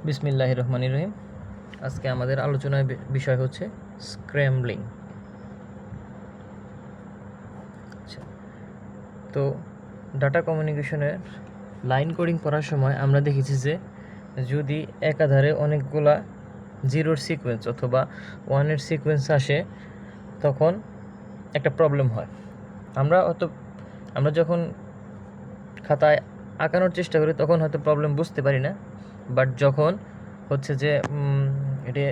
বিসমিল্লাহির রহমানির রহিম। আজকে আমাদের আলোচনার বিষয় হচ্ছে স্ক্র্যাম্বলিং। আচ্ছা, তো ডাটা কমিউনিকেশনের লাইন কোডিং করার সময় আমরা দেখেছি যে যদি একাধারে অনেকগুলা জিরোর সিকোয়েন্স অথবা ওয়ানের সিকোয়েন্স আসে তখন একটা প্রবলেম হয়। আমরা যখন খাতায় আঁকানোর চেষ্টা করি তখন হয়তো প্রবলেম বুঝতে পারি না, বাট যখন হচ্ছে যে এটা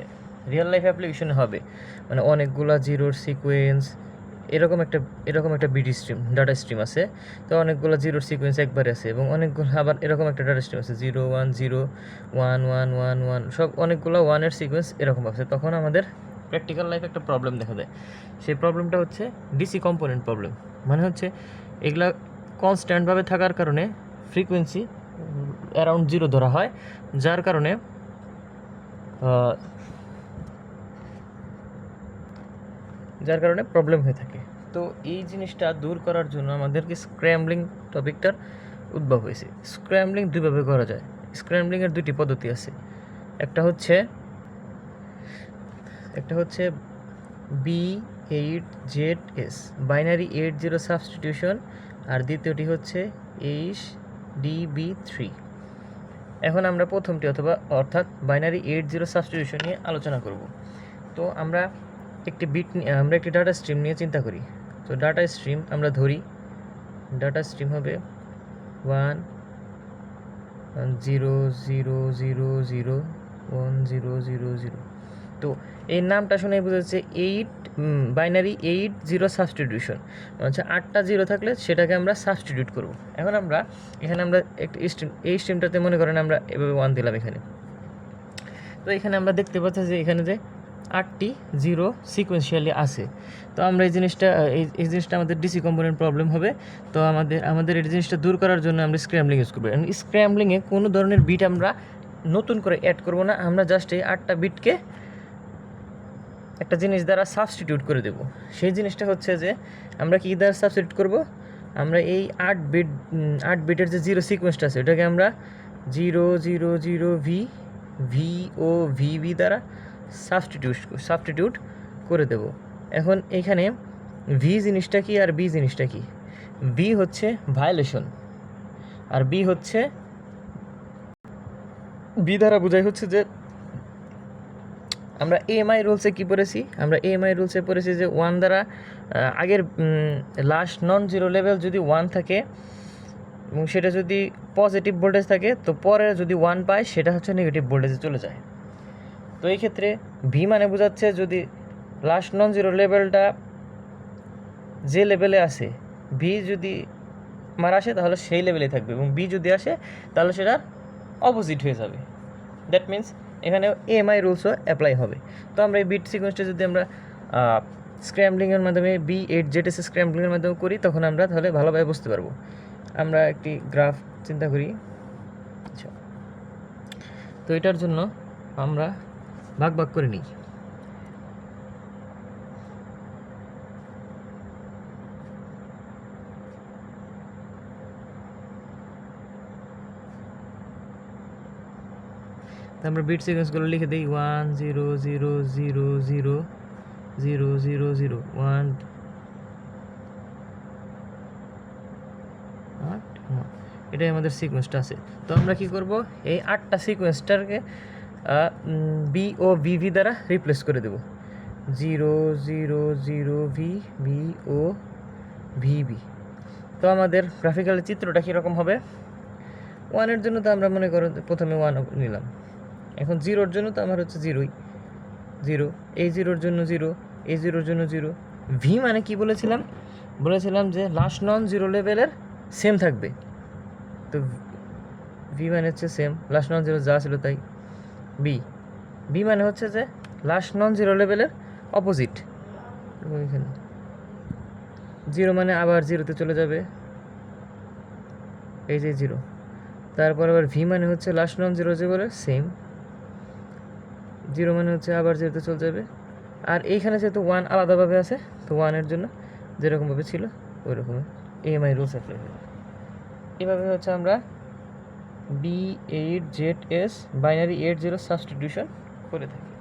রিয়েল লাইফ অ্যাপ্লিকেশনে হবে, মানে অনেকগুলা জিরোর সিকোয়েন্স এরকম একটা বিডি স্ট্রিম ডাটা স্ট্রিম আছে, তো অনেকগুলো জিরোর সিকোয়েন্স একবারে আছে এবং অনেকগুলো আবার এরকম একটা ডাটা স্ট্রিম আছে 0 1 0 1 1 1 1 সব অনেকগুলো ওয়ানের সিকোয়েন্স এরকম আছে, তখন আমাদের প্র্যাকটিক্যাল লাইফে একটা প্রবলেম দেখা দেয়। সেই প্রবলেমটা হচ্ছে ডিসি কম্পোনেন্ট প্রবলেম। মানে হচ্ছে এগুলা কনস্ট্যান্টভাবে থাকার কারণে ফ্রিকোয়েন্সি অ্যারাউন্ড 0 ধরা হয়, যার কারণে প্রবলেম হয়ে থাকে। তো এই জিনিসটা দূর করার জন্য আমাদেরকে স্ক্র্যাম্বলিং টপিকটার উদ্ভব হয়েছে। স্ক্র্যাম্বলিং দুইভাবে করা যায়। স্ক্র্যাম্বলিংয়ের দুটি পদ্ধতি আছে। একটা হচ্ছে B8ZS বাইনারি 80 সাবস্টিটিউশন, আর দ্বিতীয়টি হচ্ছে HDB3। এখন আমরা প্রথমটি অর্থাৎ বাইনারি 80 সাবস্টিটিউশন নিয়ে আলোচনা করব। তো আমরা একটি ডাটা স্ট্রিম নিয়ে চিন্তা করি। তো ডাটা স্ট্রিম আমরা ধরি, ডাটা স্ট্রিম হবে 1 0 0 0 0 1 0 0 0। তো এই নামটা শুনে বোঝা যাচ্ছে বাইনারি 80 সাবস্টিটিউশন, হচ্ছে 8টা জিরো থাকলে সেটাকে আমরা সাবস্টিটিউট করব। এখন এখানে আমরা এই স্ট্রিমটাতে মনে করেন আমরা এভাবে 1 দিলাম এখানে। তো এখানে আমরা দেখতে পাচ্ছি যে এখানে যে 8টি জিরো সিকোয়েন্সিয়ালি আছে। তো আমরা এই জিনিসটা আমাদের ডিসি কম্পোনেন্ট প্রবলেম হবে। তো আমাদের এই জিনিসটা দূর করার জন্য আমরা স্ক্র্যাম্বলিং ইউজ করবো। স্ক্র্যাম্বলিংয়ে কোনো ধরনের বিট আমরা নতুন করে অ্যাড করব না, আমরা জাস্ট এই 8টা বিটকে একটা জিনিস দ্বারা সাবস্টিটিউট করে দেব। সেই জিনিসটা হচ্ছে যে আমরা কি দ্বারা সাবস্টিটিউট করব, আমরা এই 8 বিটের যে জিরো সিকোয়েন্সটা আছে ওটাকে আমরা 0 0 0 VI দ্বারা সাবস্টিটিউট করে দেব। এখন এখানে ভি জিনিসটা কি আর বি জিনিসটা কি? ভি হচ্ছে ভায়োলেশন, আর বি দ্বারা বোঝাই হচ্ছে যে আমরা এএমআই রুলসে কী পড়েছি? আমরা এএমআই রুলসে পড়েছি যে 1 দ্বারা আগের লাস্ট নন জিরো লেভেল যদি 1 থাকে এবং সেটা যদি পজিটিভ ভোল্টেজ থাকে, তো পরে যদি 1 পায় সেটা হচ্ছে নেগেটিভ ভোল্টেজে চলে যায়। তো এই ক্ষেত্রে ভি মানে বোঝাচ্ছে যদি লাস্ট নন জিরো লেভেলটা যে লেভেলে আসে, ভি যদি আমার আসে তাহলে সেই লেভেলে থাকবে, এবং বি যদি আসে তাহলে সেটার অপোজিট হয়ে যাবে। দ্যাট মিন্স এখানে এএমআই রুলসও অ্যাপ্লাই হবে। তো আমরা এই বিট সিকোয়েন্সটা যদি আমরা স্ক্র্যাম্বলিংয়ের মাধ্যমে B8ZS স্ক্র্যাম্বলিংয়ের মাধ্যমে করি, তখন আমরা তাহলে ভালোভাবে বুঝতে পারবো। আমরা একটি গ্রাফ চিন্তা করি। আচ্ছা, তো এটার জন্য আমরা ভাগ করে নিই। আমরা বিট সিকোয়েন্সগুলো লিখে দিই 1 0 0 0 0 0 0 0 1 8 এটাই আমাদের সিকোয়েন্সটা আছে। তো আমরা কি করব, এই 8টা সিকোয়েন্সটাকে বি ও ভি দ্বারা রিপ্লেস করে দেব। 0 0 0 ভি ও ভি। তো আমাদের গ্রাফিক্যাল চিত্রটা কীরকম হবে? 1-এর জন্য তো আমরা মনে করো প্রথমে 1 নিলাম, এখন 0-র জন্য তো আমার হচ্ছে 0, এই 0-র জন্য 0, এই 0-র জন্য 0। ভি মানে কি বলেছিলাম যে লাস্ট নন জিরো লেভেলের সেম থাকবে। তো ভি মানে হচ্ছে সেম, লাস্ট নন জিরো যা ছিল তাই। বি মানে হচ্ছে যে লাস্ট নন জিরো লেভেলের অপোজিট। ওইখানে 0 মানে আবার 0-তে চলে যাবে, এই যে 0। তারপর আবার ভি মানে হচ্ছে লাস্ট নন জিরো লেভেলের সেম, 0 মানে হচ্ছে আবার 0-তে চলে যাবে। আর এইখানে যেহেতু 1 আলাদাভাবে আছে, তো 1-এর জন্য যেরকমভাবে ছিল ওই রকমই এএমআই রুলস অ্যাপ্লাই হবে। এভাবে হচ্ছে আমরা B8ZS বাইনারি 8 0 সাবস্টিটিউশন করে থাকি।